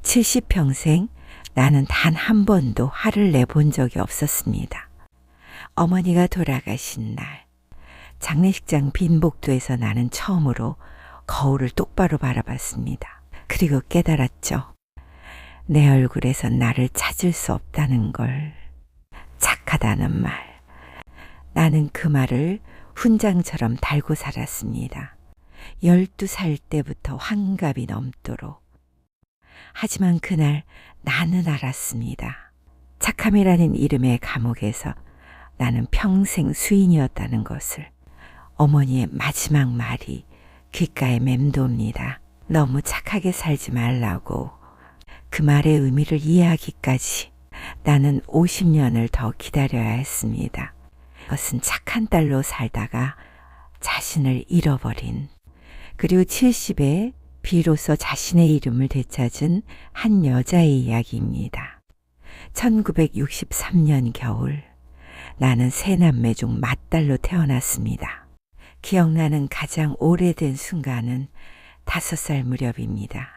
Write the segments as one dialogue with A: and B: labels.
A: 70평생 나는 단 한 번도 화를 내본 적이 없었습니다. 어머니가 돌아가신 날, 장례식장 빈 복도에서 나는 처음으로 거울을 똑바로 바라봤습니다. 그리고 깨달았죠. 내 얼굴에서 나를 찾을 수 없다는 걸. 착하다는 말. 나는 그 말을 훈장처럼 달고 살았습니다. 12살 때부터 환갑이 넘도록. 하지만 그날 나는 알았습니다. 착함이라는 이름의 감옥에서 나는 평생 수인이었다는 것을. 어머니의 마지막 말이 귓가에 맴돕니다. 너무 착하게 살지 말라고. 그 말의 의미를 이해하기까지 나는 50년을 더 기다려야 했습니다. 그것은 착한 딸로 살다가 자신을 잃어버린, 그리고 70에 비로소 자신의 이름을 되찾은 한 여자의 이야기입니다. 1963년 겨울, 나는 세 남매 중 맏딸로 태어났습니다. 기억나는 가장 오래된 순간은 5살 무렵입니다.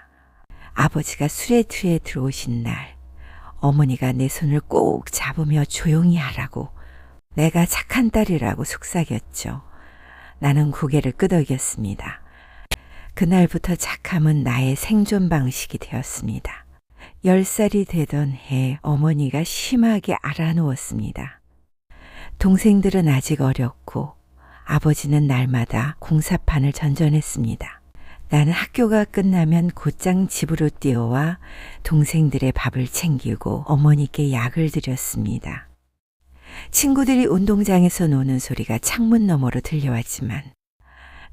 A: 아버지가 술에 취해 들어오신 날, 어머니가 내 손을 꼭 잡으며 조용히 하라고, 내가 착한 딸이라고 속삭였죠. 나는 고개를 끄덕였습니다. 그날부터 착함은 나의 생존 방식이 되었습니다. 10살이 되던 해 어머니가 심하게 알아누웠습니다. 동생들은 아직 어렸고 아버지는 날마다 공사판을 전전했습니다. 나는 학교가 끝나면 곧장 집으로 뛰어와 동생들의 밥을 챙기고 어머니께 약을 드렸습니다. 친구들이 운동장에서 노는 소리가 창문 너머로 들려왔지만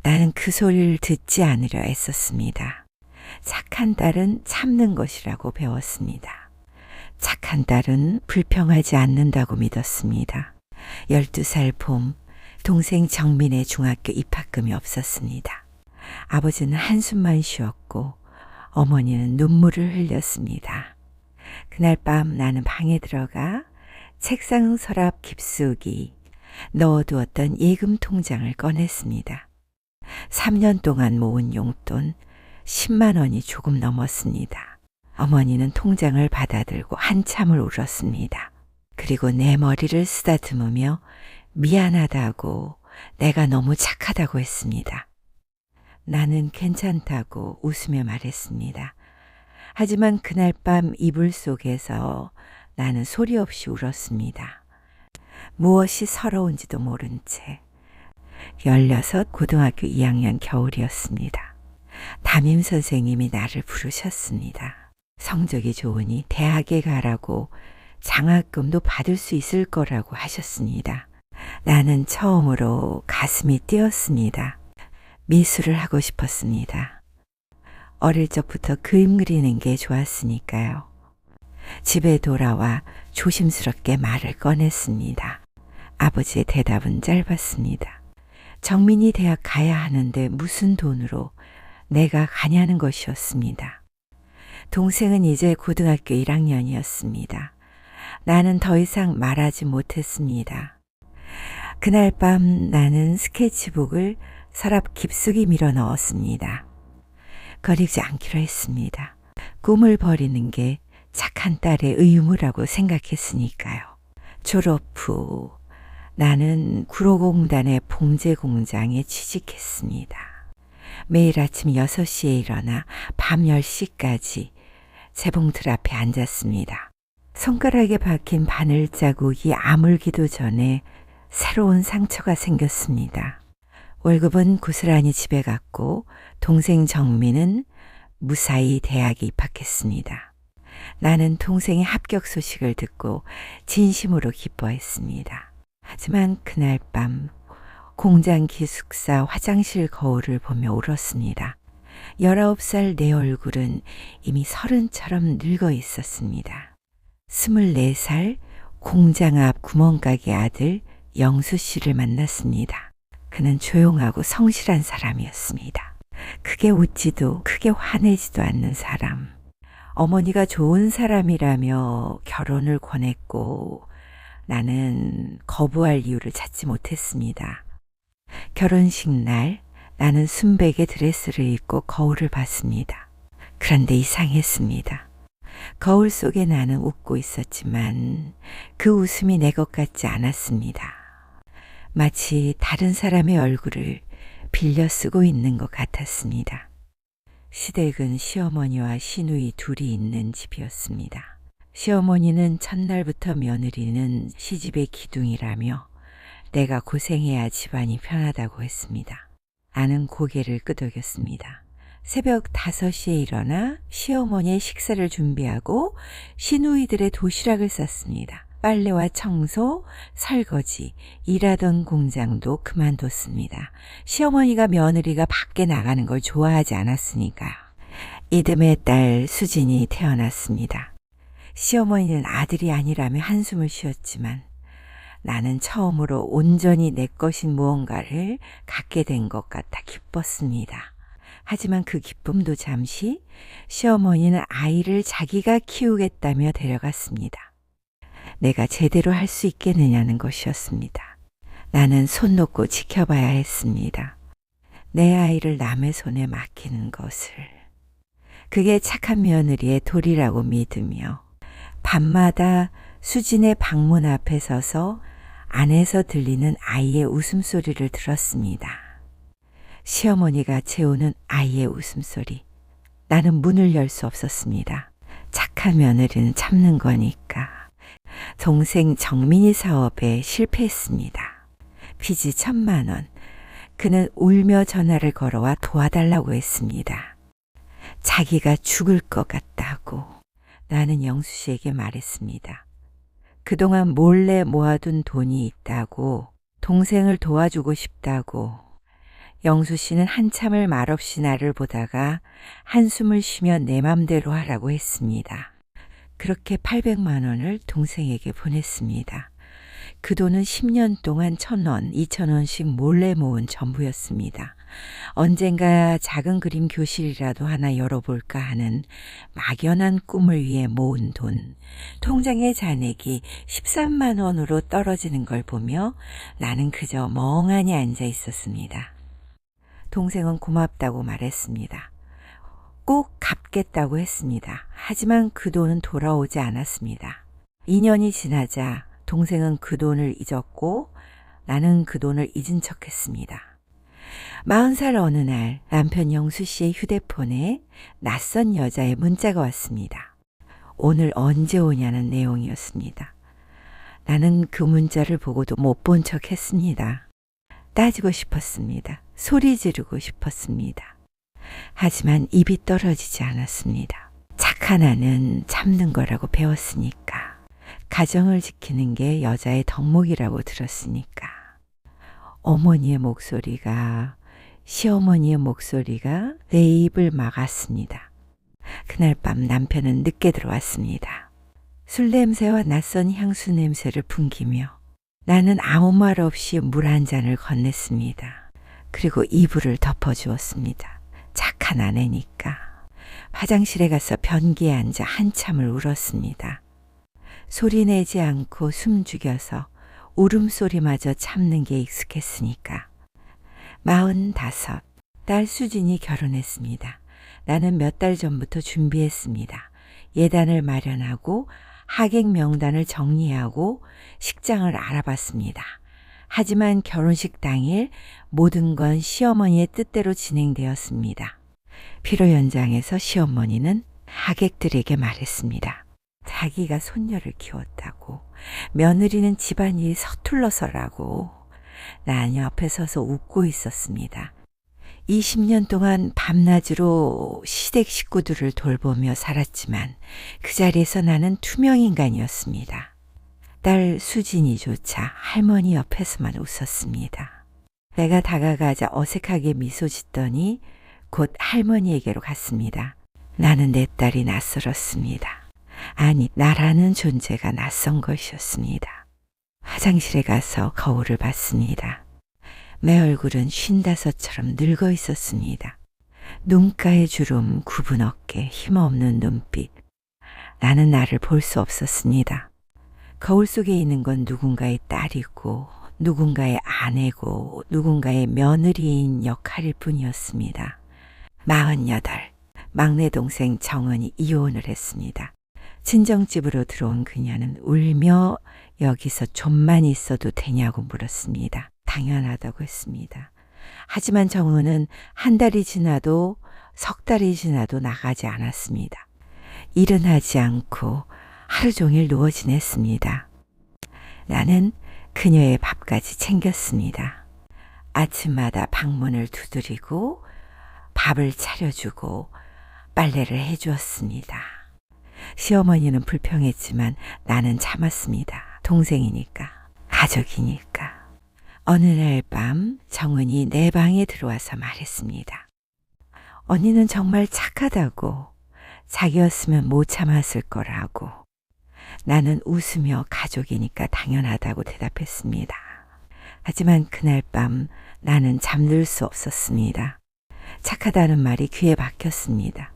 A: 나는 그 소리를 듣지 않으려 애썼습니다. 착한 딸은 참는 것이라고 배웠습니다. 착한 딸은 불평하지 않는다고 믿었습니다. 12살 봄, 동생 정민의 중학교 입학금이 없었습니다. 아버지는 한숨만 쉬었고 어머니는 눈물을 흘렸습니다. 그날 밤 나는 방에 들어가 책상 서랍 깊숙이 넣어두었던 예금 통장을 꺼냈습니다. 3년 동안 모은 용돈 10만 원이 조금 넘었습니다. 어머니는 통장을 받아들고 한참을 울었습니다. 그리고 내 머리를 쓰다듬으며 미안하다고, 내가 너무 착하다고 했습니다. 나는 괜찮다고 웃으며 말했습니다. 하지만 그날 밤 이불 속에서 나는 소리 없이 울었습니다. 무엇이 서러운지도 모른 채. 16 고등학교 2학년 겨울이었습니다. 담임 선생님이 나를 부르셨습니다. 성적이 좋으니 대학에 가라고, 장학금도 받을 수 있을 거라고 하셨습니다. 나는 처음으로 가슴이 뛰었습니다. 미술을 하고 싶었습니다. 어릴 적부터 그림 그리는 게 좋았으니까요. 집에 돌아와 조심스럽게 말을 꺼냈습니다. 아버지의 대답은 짧았습니다. 정민이 대학 가야 하는데 무슨 돈으로, 내가 가냐는 것이었습니다. 동생은 이제 고등학교 1학년이었습니다. 나는 더 이상 말하지 못했습니다. 그날 밤 나는 스케치북을 서랍 깊숙이 밀어 넣었습니다. 거리지 않기로 했습니다. 꿈을 버리는 게 착한 딸의 의무라고 생각했으니까요. 졸업 후 나는 구로공단의 봉제 공장에 취직했습니다. 매일 아침 6시에 일어나 밤 10시까지 재봉틀 앞에 앉았습니다. 손가락에 박힌 바늘 자국이 아물기도 전에 새로운 상처가 생겼습니다. 월급은 고스란히 집에 갔고 동생 정민은 무사히 대학에 입학했습니다. 나는 동생의 합격 소식을 듣고 진심으로 기뻐했습니다. 하지만 그날 밤 공장 기숙사 화장실 거울을 보며 울었습니다. 19살 내 얼굴은 이미 30처럼 늙어 있었습니다. 24살 공장 앞 구멍가게 아들 영수 씨를 만났습니다. 그는 조용하고 성실한 사람이었습니다. 크게 웃지도 크게 화내지도 않는 사람. 어머니가 좋은 사람이라며 결혼을 권했고 나는 거부할 이유를 찾지 못했습니다. 결혼식 날 나는 순백의 드레스를 입고 거울을 봤습니다. 그런데 이상했습니다. 거울 속에 나는 웃고 있었지만 그 웃음이 내 것 같지 않았습니다. 마치 다른 사람의 얼굴을 빌려 쓰고 있는 것 같았습니다. 시댁은 시어머니와 시누이 둘이 있는 집이었습니다. 시어머니는 첫날부터 며느리는 시집의 기둥이라며 내가 고생해야 집안이 편하다고 했습니다. 나는 고개를 끄덕였습니다. 새벽 5시에 일어나 시어머니의 식사를 준비하고 시누이들의 도시락을 쌌습니다. 빨래와 청소, 설거지, 일하던 공장도 그만뒀습니다. 시어머니가 며느리가 밖에 나가는 걸 좋아하지 않았으니까. 이듬해 딸 수진이 태어났습니다. 시어머니는 아들이 아니라며 한숨을 쉬었지만 나는 처음으로 온전히 내 것인 무언가를 갖게 된 것 같아 기뻤습니다. 하지만 그 기쁨도 잠시 시어머니는 아이를 자기가 키우겠다며 데려갔습니다. 내가 제대로 할 수 있겠느냐는 것이었습니다. 나는 손 놓고 지켜봐야 했습니다. 내 아이를 남의 손에 맡기는 것을. 그게 착한 며느리의 도리라고 믿으며 밤마다 수진의 방문 앞에 서서 안에서 들리는 아이의 웃음소리를 들었습니다. 시어머니가 재우는 아이의 웃음소리. 나는 문을 열 수 없었습니다. 착한 며느리는 참는 거니까. 동생 정민이 사업에 실패했습니다. 빚이 1,000만 원. 그는 울며 전화를 걸어와 도와달라고 했습니다. 자기가 죽을 것 같다고. 나는 영수 씨에게 말했습니다. 그동안 몰래 모아둔 돈이 있다고, 동생을 도와주고 싶다고. 영수 씨는 한참을 말없이 나를 보다가 한숨을 쉬며 내 맘대로 하라고 했습니다. 그렇게 800만 원을 동생에게 보냈습니다. 그 돈은 10년 동안 1,000원, 2,000원씩 몰래 모은 전부였습니다. 언젠가 작은 그림 교실이라도 하나 열어볼까 하는 막연한 꿈을 위해 모은 돈. 통장의 잔액이 13만 원으로 떨어지는 걸 보며 나는 그저 멍하니 앉아 있었습니다. 동생은 고맙다고 말했습니다. 꼭 갚겠다고 했습니다. 하지만 그 돈은 돌아오지 않았습니다. 2년이 지나자 동생은 그 돈을 잊었고 나는 그 돈을 잊은 척했습니다. 40살 어느 날 남편 영수 씨의 휴대폰에 낯선 여자의 문자가 왔습니다. 오늘 언제 오냐는 내용이었습니다. 나는 그 문자를 보고도 못 본 척했습니다. 따지고 싶었습니다. 소리 지르고 싶었습니다. 하지만 입이 떨어지지 않았습니다. 착한 아는 참는 거라고 배웠으니까. 가정을 지키는 게 여자의 덕목이라고 들었으니까. 어머니의 목소리가, 시어머니의 목소리가 내 입을 막았습니다. 그날 밤 남편은 늦게 들어왔습니다. 술 냄새와 낯선 향수 냄새를 풍기며 나는 아무 말 없이 물 한 잔을 건넸습니다. 그리고 이불을 덮어주었습니다. 착한 아내니까. 화장실에 가서 변기에 앉아 한참을 울었습니다. 소리 내지 않고 숨 죽여서 울음소리마저 참는 게 익숙했으니까. 45, 딸 수진이 결혼했습니다. 나는 몇 달 전부터 준비했습니다. 예단을 마련하고 하객 명단을 정리하고 식장을 알아봤습니다. 하지만 결혼식 당일 모든 건 시어머니의 뜻대로 진행되었습니다. 피로 연장에서 시어머니는 하객들에게 말했습니다. 자기가 손녀를 키웠다고, 며느리는 집안일이 서툴러서라고. 난 옆에 서서 웃고 있었습니다. 20년 동안 밤낮으로 시댁 식구들을 돌보며 살았지만 그 자리에서 나는 투명인간이었습니다. 딸 수진이조차 할머니 옆에서만 웃었습니다. 내가 다가가자 어색하게 미소 짓더니 곧 할머니에게로 갔습니다. 나는 내 딸이 낯설었습니다. 아니, 나라는 존재가 낯선 것이었습니다. 화장실에 가서 거울을 봤습니다. 내 얼굴은 55처럼 늙어 있었습니다. 눈가의 주름, 굽은 어깨, 힘없는 눈빛. 나는 나를 볼 수 없었습니다. 거울 속에 있는 건 누군가의 딸이고 누군가의 아내고 누군가의 며느리인 역할일 뿐이었습니다. 48, 막내 동생 정은이 이혼을 했습니다. 친정집으로 들어온 그녀는 울며 여기서 좀만 있어도 되냐고 물었습니다. 당연하다고 했습니다. 하지만 정은은 한 달이 지나도 석 달이 지나도 나가지 않았습니다. 일은 하지 않고 하루 종일 누워 지냈습니다. 나는 그녀의 밥까지 챙겼습니다. 아침마다 방문을 두드리고 밥을 차려주고 빨래를 해주었습니다. 시어머니는 불평했지만 나는 참았습니다. 동생이니까, 가족이니까. 어느 날 밤 정은이 내 방에 들어와서 말했습니다. 언니는 정말 착하다고, 자기였으면 못 참았을 거라고. 나는 웃으며 가족이니까 당연하다고 대답했습니다. 하지만 그날 밤 나는 잠들 수 없었습니다. 착하다는 말이 귀에 박혔습니다.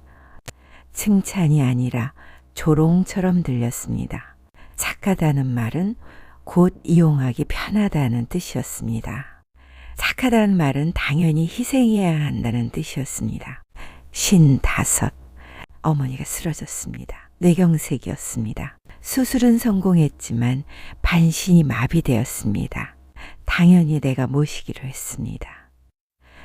A: 칭찬이 아니라 조롱처럼 들렸습니다. 착하다는 말은 곧 이용하기 편하다는 뜻이었습니다. 착하다는 말은 당연히 희생해야 한다는 뜻이었습니다. 55. 어머니가 쓰러졌습니다. 뇌경색이었습니다. 수술은 성공했지만 반신이 마비되었습니다. 당연히 내가 모시기로 했습니다.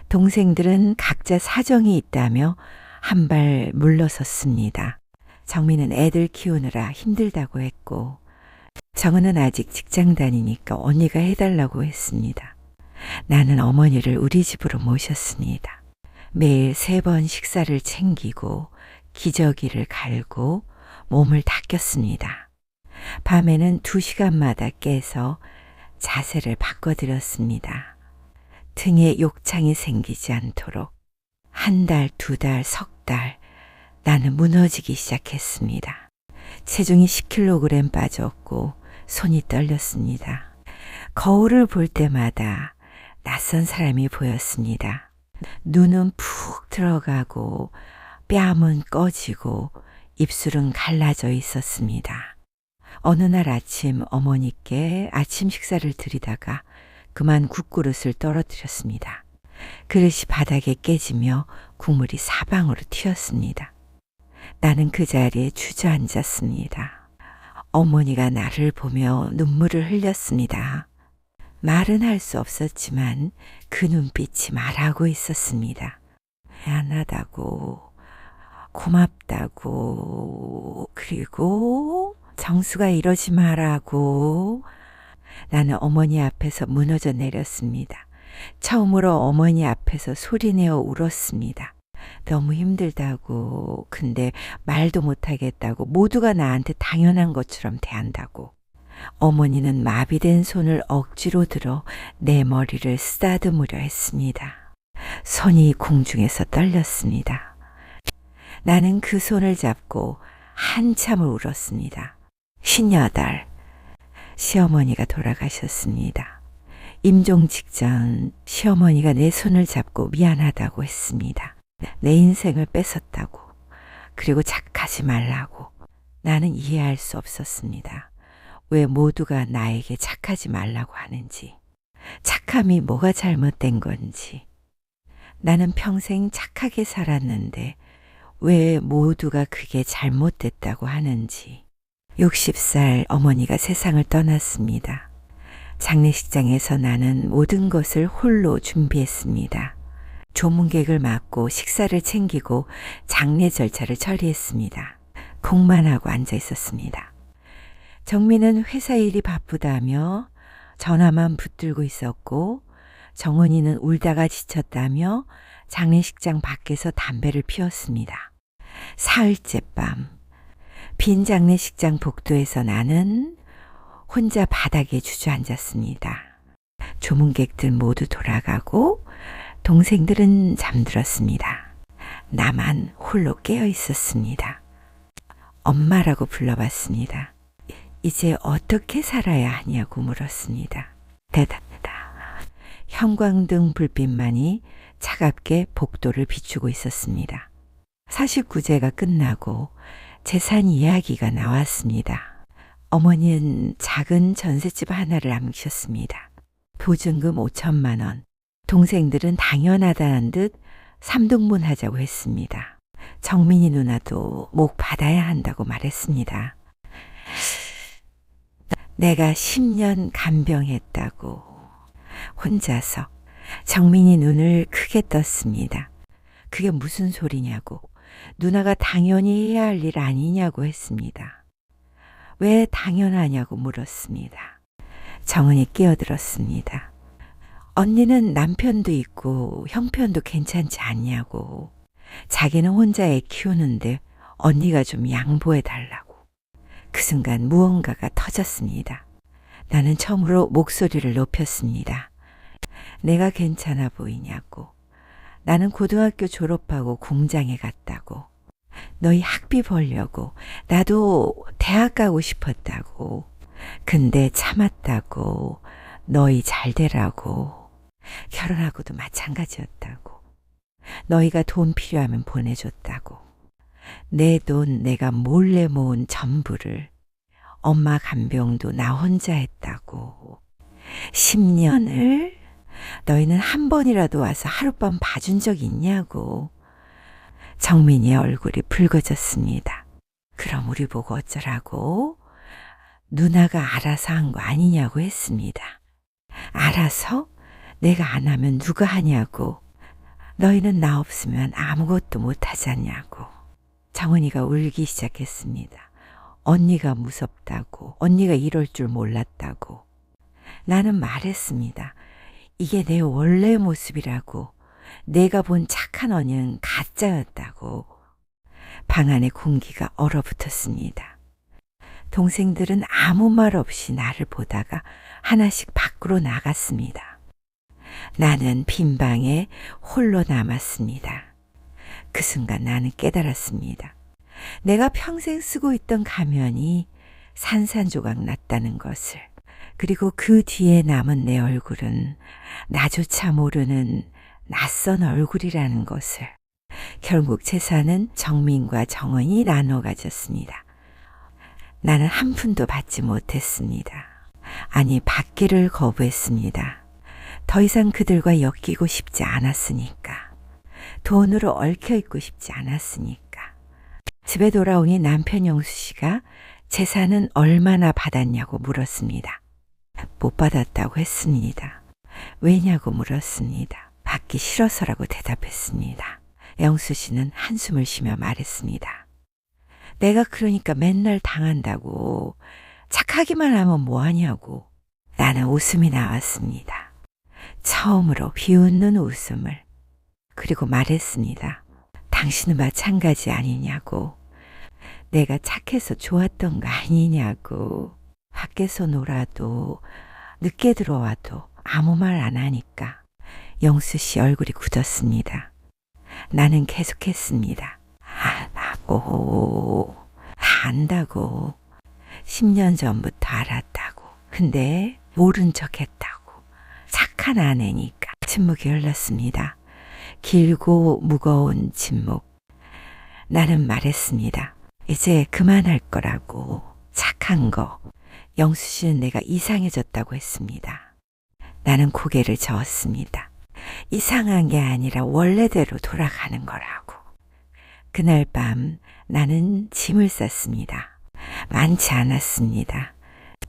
A: 동생들은 각자 사정이 있다며 한 발 물러섰습니다. 정민은 애들 키우느라 힘들다고 했고 정은은 아직 직장 다니니까 언니가 해달라고 했습니다. 나는 어머니를 우리 집으로 모셨습니다. 매일 3번 식사를 챙기고 기저귀를 갈고 몸을 닦였습니다. 밤에는 2시간마다 깨서 자세를 바꿔드렸습니다. 등에 욕창이 생기지 않도록. 1달, 2달, 석 달 나는 무너지기 시작했습니다. 체중이 10kg 빠졌고 손이 떨렸습니다. 거울을 볼 때마다 낯선 사람이 보였습니다. 눈은 푹 들어가고 뺨은 꺼지고 입술은 갈라져 있었습니다. 어느 날 아침 어머니께 아침 식사를 드리다가 그만 국그릇을 떨어뜨렸습니다. 그릇이 바닥에 깨지며 국물이 사방으로 튀었습니다. 나는 그 자리에 주저앉았습니다. 어머니가 나를 보며 눈물을 흘렸습니다. 말은 할 수 없었지만 그 눈빛이 말하고 있었습니다. 미안하다고, 고맙다고, 그리고 정수가 이러지 말라고. 나는 어머니 앞에서 무너져 내렸습니다. 처음으로 어머니 앞에서 소리내어 울었습니다. 너무 힘들다고, 근데 말도 못하겠다고, 모두가 나한테 당연한 것처럼 대한다고. 어머니는 마비된 손을 억지로 들어 내 머리를 쓰다듬으려 했습니다. 손이 공중에서 떨렸습니다. 나는 그 손을 잡고 한참을 울었습니다. 58. 시어머니가 돌아가셨습니다. 임종 직전 시어머니가 내 손을 잡고 미안하다고 했습니다. 내 인생을 뺏었다고, 그리고 착하지 말라고. 나는 이해할 수 없었습니다. 왜 모두가 나에게 착하지 말라고 하는지, 착함이 뭐가 잘못된 건지. 나는 평생 착하게 살았는데 왜 모두가 그게 잘못됐다고 하는지. 60살 어머니가 세상을 떠났습니다. 장례식장에서 나는 모든 것을 홀로 준비했습니다. 조문객을 맞고 식사를 챙기고 장례 절차를 처리했습니다. 공만 하고 앉아 있었습니다. 정민은 회사 일이 바쁘다며 전화만 붙들고 있었고, 정은이는 울다가 지쳤다며 장례식장 밖에서 담배를 피웠습니다. 사흘째 밤, 빈 장례식장 복도에서 나는 혼자 바닥에 주저앉았습니다. 조문객들 모두 돌아가고 동생들은 잠들었습니다. 나만 홀로 깨어 있었습니다. 엄마라고 불러봤습니다. 이제 어떻게 살아야 하냐고 물었습니다. 대답다. 형광등 불빛만이 차갑게 복도를 비추고 있었습니다. 49제가 끝나고 재산 이야기가 나왔습니다. 어머니는 작은 전셋집 하나를 남기셨습니다. 보증금 5천만 원. 동생들은 당연하다는 듯 3등분 하자고 했습니다. 정민이 누나도 목 받아야 한다고 말했습니다. 내가 10년 간병했다고 혼자서. 정민이 눈을 크게 떴습니다. 그게 무슨 소리냐고. 누나가 당연히 해야 할 일 아니냐고 했습니다. 왜 당연하냐고 물었습니다. 정은이 끼어들었습니다. 언니는 남편도 있고 형편도 괜찮지 않냐고. 자기는 혼자 애 키우는데 언니가 좀 양보해 달라고. 그 순간 무언가가 터졌습니다. 나는 처음으로 목소리를 높였습니다. 내가 괜찮아 보이냐고. 나는 고등학교 졸업하고 공장에 갔다고. 너희 학비 벌려고. 나도 대학 가고 싶었다고. 근데 참았다고. 너희 잘 되라고. 결혼하고도 마찬가지였다고. 너희가 돈 필요하면 보내줬다고. 내 돈 내가 몰래 모은 전부를. 엄마 간병도 나 혼자 했다고. 10년을? 너희는 한 번이라도 와서 하룻밤 봐준 적 있냐고. 정민이의 얼굴이 붉어졌습니다. 그럼 우리 보고 어쩌라고? 누나가 알아서 한 거 아니냐고 했습니다. 알아서? 내가 안 하면 누가 하냐고. 너희는 나 없으면 아무것도 못 하잖냐고. 정은이가 울기 시작했습니다. 언니가 무섭다고. 언니가 이럴 줄 몰랐다고. 나는 말했습니다. 이게 내 원래 모습이라고. 내가 본 착한 언니는 가짜였다고. 방 안의 공기가 얼어붙었습니다. 동생들은 아무 말 없이 나를 보다가 하나씩 밖으로 나갔습니다. 나는 빈 방에 홀로 남았습니다. 그 순간 나는 깨달았습니다. 내가 평생 쓰고 있던 가면이 산산조각 났다는 것을. 그리고 그 뒤에 남은 내 얼굴은 나조차 모르는 낯선 얼굴이라는 것을. 결국 재산은 정민과 정은이 나눠 가졌습니다. 나는 한 푼도 받지 못했습니다. 아니, 받기를 거부했습니다. 더 이상 그들과 엮이고 싶지 않았으니까. 돈으로 얽혀있고 싶지 않았으니까. 집에 돌아오니 남편 영수 씨가 재산은 얼마나 받았냐고 물었습니다. 못 받았다고 했습니다. 왜냐고 물었습니다. 받기 싫어서라고 대답했습니다. 영수 씨는 한숨을 쉬며 말했습니다. 내가 그러니까 맨날 당한다고. 착하기만 하면 뭐하냐고. 나는 웃음이 나왔습니다. 처음으로 비웃는 웃음을. 그리고 말했습니다. 당신은 마찬가지 아니냐고. 내가 착해서 좋았던 거 아니냐고. 밖에서 놀아도 늦게 들어와도 아무 말 안 하니까. 영수 씨 얼굴이 굳었습니다. 나는 계속했습니다. 안다고. 다 안다고. 10년 전부터 알았다고. 근데 모른 척 했다고. 착한 아내니까. 침묵이 흘렀습니다. 길고 무거운 침묵. 나는 말했습니다. 이제 그만할 거라고. 착한 거. 영수 씨는 내가 이상해졌다고 했습니다. 나는 고개를 저었습니다. 이상한 게 아니라 원래대로 돌아가는 거라고. 그날 밤 나는 짐을 쌌습니다. 많지 않았습니다.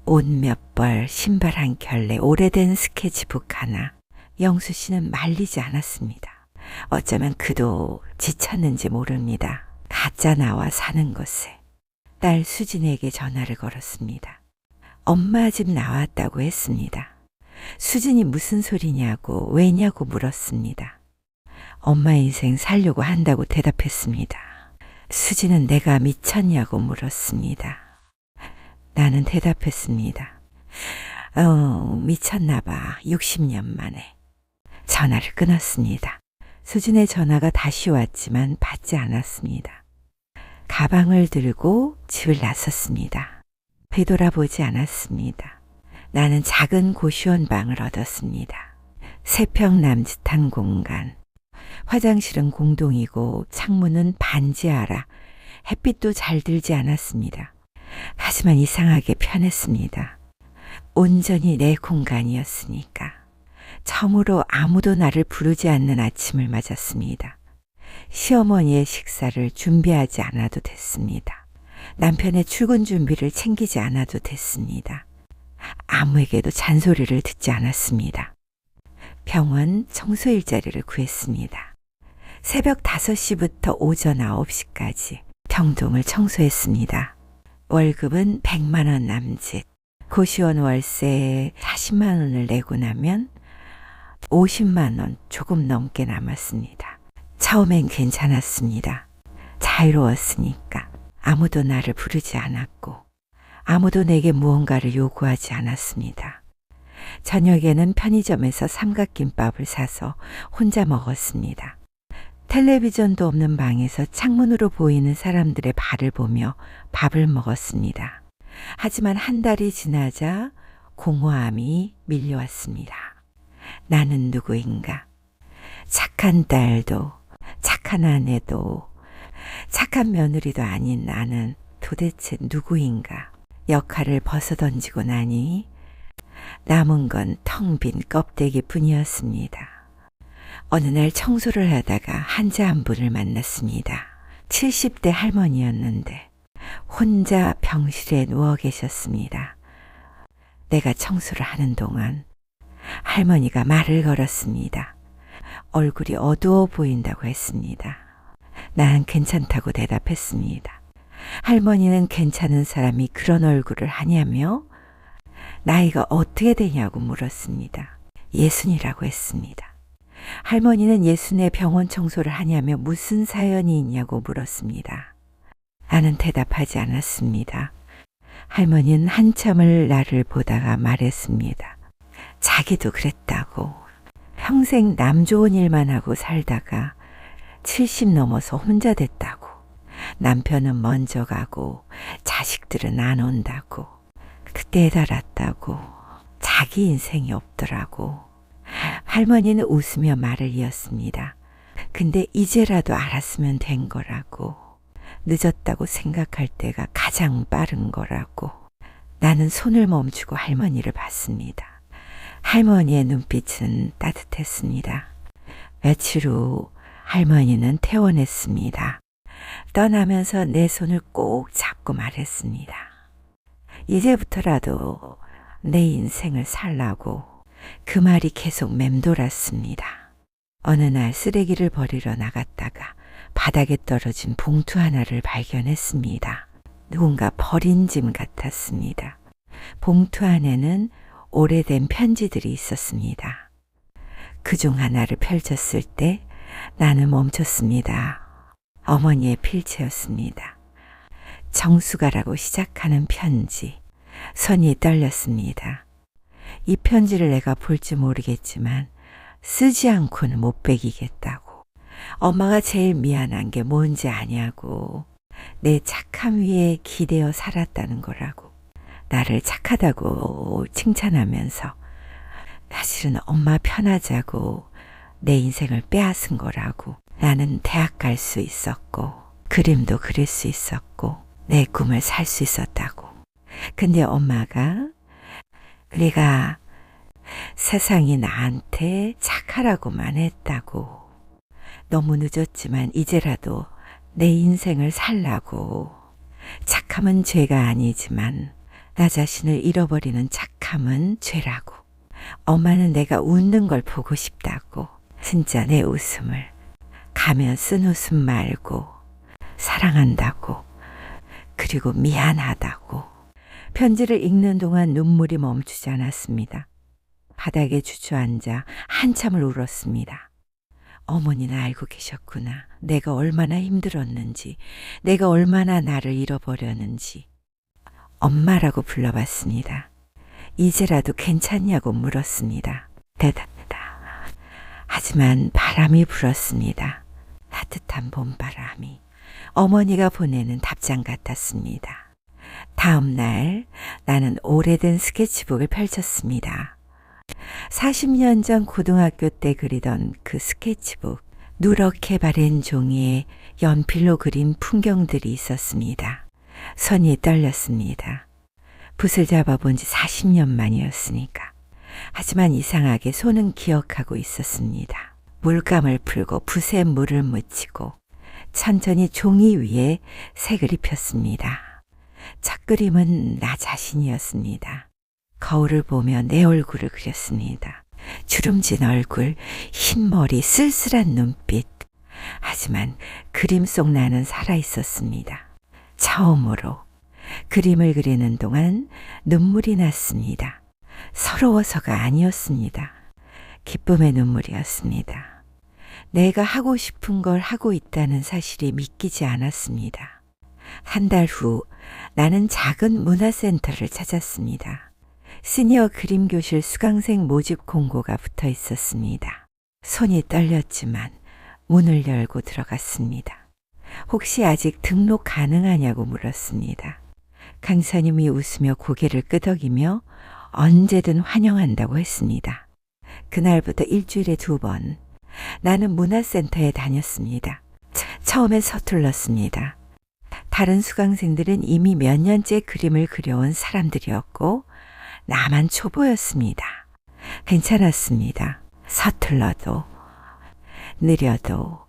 A: 옷 몇 벌, 신발 한 켤레, 오래된 스케치북 하나. 영수 씨는 말리지 않았습니다. 어쩌면 그도 지쳤는지 모릅니다. 가짜 나와 사는 것에. 딸 수진에게 전화를 걸었습니다. 엄마 집 나왔다고 했습니다. 수진이 무슨 소리냐고 왜냐고 물었습니다. 엄마 인생 살려고 한다고 대답했습니다. 수진은 내가 미쳤냐고 물었습니다. 나는 대답했습니다. 미쳤나 봐. 60년 만에. 전화를 끊었습니다. 수진의 전화가 다시 왔지만 받지 않았습니다. 가방을 들고 집을 나섰습니다. 되돌아보지 않았습니다. 나는 작은 고시원 방을 얻었습니다. 3평 남짓한 공간. 화장실은 공동이고 창문은 반지하라. 햇빛도 잘 들지 않았습니다. 하지만 이상하게 편했습니다. 온전히 내 공간이었으니까. 처음으로 아무도 나를 부르지 않는 아침을 맞았습니다. 시어머니의 식사를 준비하지 않아도 됐습니다. 남편의 출근 준비를 챙기지 않아도 됐습니다. 아무에게도 잔소리를 듣지 않았습니다. 병원 청소 일자리를 구했습니다. 새벽 5시부터 오전 9시까지 병동을 청소했습니다. 월급은 100만 원 남짓. 고시원 월세에 40만 원을 내고 나면 50만 원 조금 넘게 남았습니다. 처음엔 괜찮았습니다. 자유로웠으니까. 아무도 나를 부르지 않았고 아무도 내게 무언가를 요구하지 않았습니다. 저녁에는 편의점에서 삼각김밥을 사서 혼자 먹었습니다. 텔레비전도 없는 방에서 창문으로 보이는 사람들의 발을 보며 밥을 먹었습니다. 하지만 한 달이 지나자 공허함이 밀려왔습니다. 나는 누구인가? 착한 딸도, 착한 아내도, 착한 며느리도 아닌 나는 도대체 누구인가? 역할을 벗어던지고 나니 남은 건 텅 빈 껍데기 뿐이었습니다. 어느 날 청소를 하다가 환자 한 분을 만났습니다. 70대 할머니였는데 혼자 병실에 누워 계셨습니다. 내가 청소를 하는 동안 할머니가 말을 걸었습니다. 얼굴이 어두워 보인다고 했습니다. 난 괜찮다고 대답했습니다. 할머니는 괜찮은 사람이 그런 얼굴을 하냐며 나이가 어떻게 되냐고 물었습니다. 60이라고 했습니다. 할머니는 60에 병원 청소를 하냐며 무슨 사연이 있냐고 물었습니다. 나는 대답하지 않았습니다. 할머니는 한참을 나를 보다가 말했습니다. 자기도 그랬다고. 평생 남 좋은 일만 하고 살다가 70 넘어서 혼자 됐다고. 남편은 먼저 가고 자식들은 안 온다고. 그때 달았다고. 자기 인생이 없더라고. 할머니는 웃으며 말을 이었습니다. 근데 이제라도 알았으면 된 거라고. 늦었다고 생각할 때가 가장 빠른 거라고. 나는 손을 멈추고 할머니를 봤습니다. 할머니의 눈빛은 따뜻했습니다. 며칠 후 할머니는 퇴원했습니다. 떠나면서 내 손을 꼭 잡고 말했습니다. 이제부터라도 내 인생을 살라고. 그 말이 계속 맴돌았습니다. 어느 날 쓰레기를 버리러 나갔다가 바닥에 떨어진 봉투 하나를 발견했습니다. 누군가 버린 짐 같았습니다. 봉투 안에는 오래된 편지들이 있었습니다. 그중 하나를 펼쳤을 때 나는 멈췄습니다. 어머니의 필체였습니다. 정수가라고 시작하는 편지. 손이 떨렸습니다. 이 편지를 내가 볼지 모르겠지만 쓰지 않고는 못 베기겠다고. 엄마가 제일 미안한 게 뭔지 아냐고. 내 착함 위에 기대어 살았다는 거라고. 나를 착하다고 칭찬하면서 사실은 엄마 편하자고 내 인생을 빼앗은 거라고. 나는 대학 갈 수 있었고 그림도 그릴 수 있었고 내 꿈을 살 수 있었다고. 근데 엄마가 네가 세상이 나한테 착하라고만 했다고. 너무 늦었지만 이제라도 내 인생을 살라고. 착함은 죄가 아니지만 나 자신을 잃어버리는 착함은 죄라고. 엄마는 내가 웃는 걸 보고 싶다고. 진짜 내 웃음을. 가면 쓴 웃음 말고 사랑한다고. 그리고 미안하다고. 편지를 읽는 동안 눈물이 멈추지 않았습니다. 바닥에 주저앉아 한참을 울었습니다. 어머니는 알고 계셨구나. 내가 얼마나 힘들었는지, 내가 얼마나 나를 잃어버렸는지. 엄마라고 불러봤습니다. 이제라도 괜찮냐고 물었습니다. 대답다. 하지만 바람이 불었습니다. 따뜻한 봄바람이. 어머니가 보내는 답장 같았습니다. 다음 날 나는 오래된 스케치북을 펼쳤습니다. 40년 전 고등학교 때 그리던 그 스케치북. 누렇게 바랜 종이에 연필로 그린 풍경들이 있었습니다. 손이 떨렸습니다. 붓을 잡아본 지 40년 만이었으니까. 하지만 이상하게 손은 기억하고 있었습니다. 물감을 풀고 붓에 물을 묻히고 천천히 종이 위에 색을 입혔습니다. 첫 그림은 나 자신이었습니다. 거울을 보며 내 얼굴을 그렸습니다. 주름진 얼굴, 흰 머리, 쓸쓸한 눈빛. 하지만 그림 속 나는 살아있었습니다. 처음으로 그림을 그리는 동안 눈물이 났습니다. 서러워서가 아니었습니다. 기쁨의 눈물이었습니다. 내가 하고 싶은 걸 하고 있다는 사실이 믿기지 않았습니다. 한 달 후 나는 작은 문화센터를 찾았습니다. 시니어 그림교실 수강생 모집 공고가 붙어 있었습니다. 손이 떨렸지만 문을 열고 들어갔습니다. 혹시 아직 등록 가능하냐고 물었습니다. 강사님이 웃으며 고개를 끄덕이며 언제든 환영한다고 했습니다. 그날부터 일주일에 2번 나는 문화센터에 다녔습니다. 처음엔 서툴렀습니다. 다른 수강생들은 이미 몇 년째 그림을 그려온 사람들이었고 나만 초보였습니다. 괜찮았습니다. 서툴러도 느려도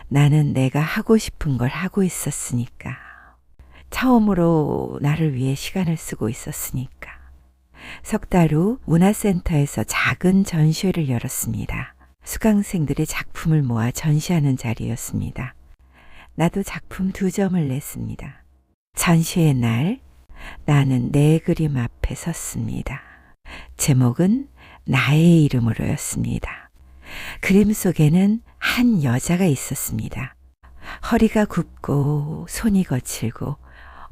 A: 나는 내가 하고 싶은 걸 하고 있었으니까. 처음으로 나를 위해 시간을 쓰고 있었으니까. 석 달 후 문화센터에서 작은 전시회를 열었습니다. 수강생들의 작품을 모아 전시하는 자리였습니다. 나도 작품 2점을 냈습니다. 전시회 날 나는 내 그림 앞에 섰습니다. 제목은 나의 이름으로였습니다. 그림 속에는 한 여자가 있었습니다. 허리가 굽고 손이 거칠고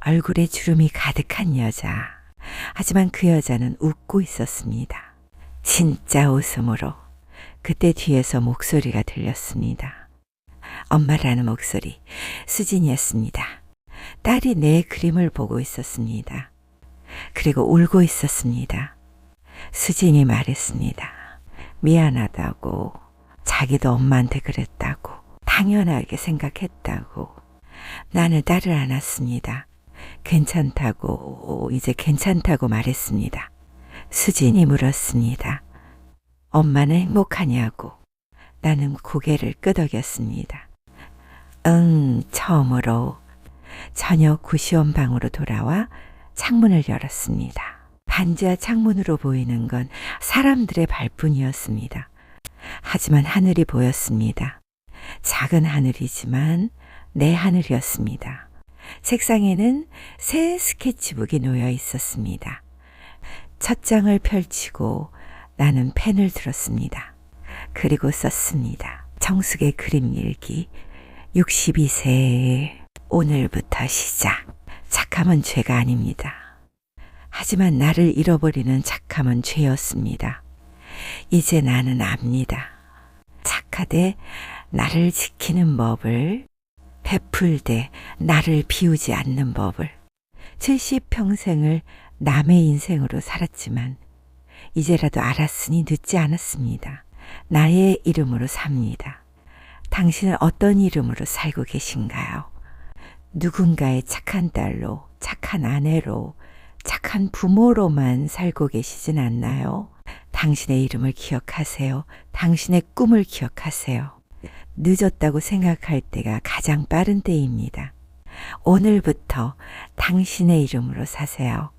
A: 얼굴에 주름이 가득한 여자. 하지만 그 여자는 웃고 있었습니다. 진짜 웃음으로. 그때 뒤에서 목소리가 들렸습니다. 엄마라는 목소리, 수진이었습니다. 딸이 내 그림을 보고 있었습니다. 그리고 울고 있었습니다. 수진이 말했습니다. 미안하다고, 자기도 엄마한테 그랬다고, 당연하게 생각했다고. 나는 딸을 안았습니다. 괜찮다고, 이제 괜찮다고 말했습니다. 수진이 물었습니다. 엄마는 행복하냐고. 나는 고개를 끄덕였습니다. 처음으로. 저녁 구시원 방으로 돌아와 창문을 열었습니다. 반지하 창문으로 보이는 건 사람들의 발뿐이었습니다. 하지만 하늘이 보였습니다. 작은 하늘이지만 내 하늘이었습니다. 책상에는 새 스케치북이 놓여 있었습니다. 첫 장을 펼치고 나는 펜을 들었습니다. 그리고 썼습니다. 정숙의 그림 일기. 62세 오늘부터 시작. 착함은 죄가 아닙니다. 하지만 나를 잃어버리는 착함은 죄였습니다. 이제 나는 압니다. 착하되 나를 지키는 법을, 베풀되 나를 비우지 않는 법을. 70평생을 남의 인생으로 살았지만 이제라도 알았으니 늦지 않았습니다. 나의 이름으로 삽니다. 당신은 어떤 이름으로 살고 계신가요? 누군가의 착한 딸로, 착한 아내로, 착한 부모로만 살고 계시진 않나요? 당신의 이름을 기억하세요. 당신의 꿈을 기억하세요. 늦었다고 생각할 때가 가장 빠른 때입니다. 오늘부터 당신의 이름으로 사세요.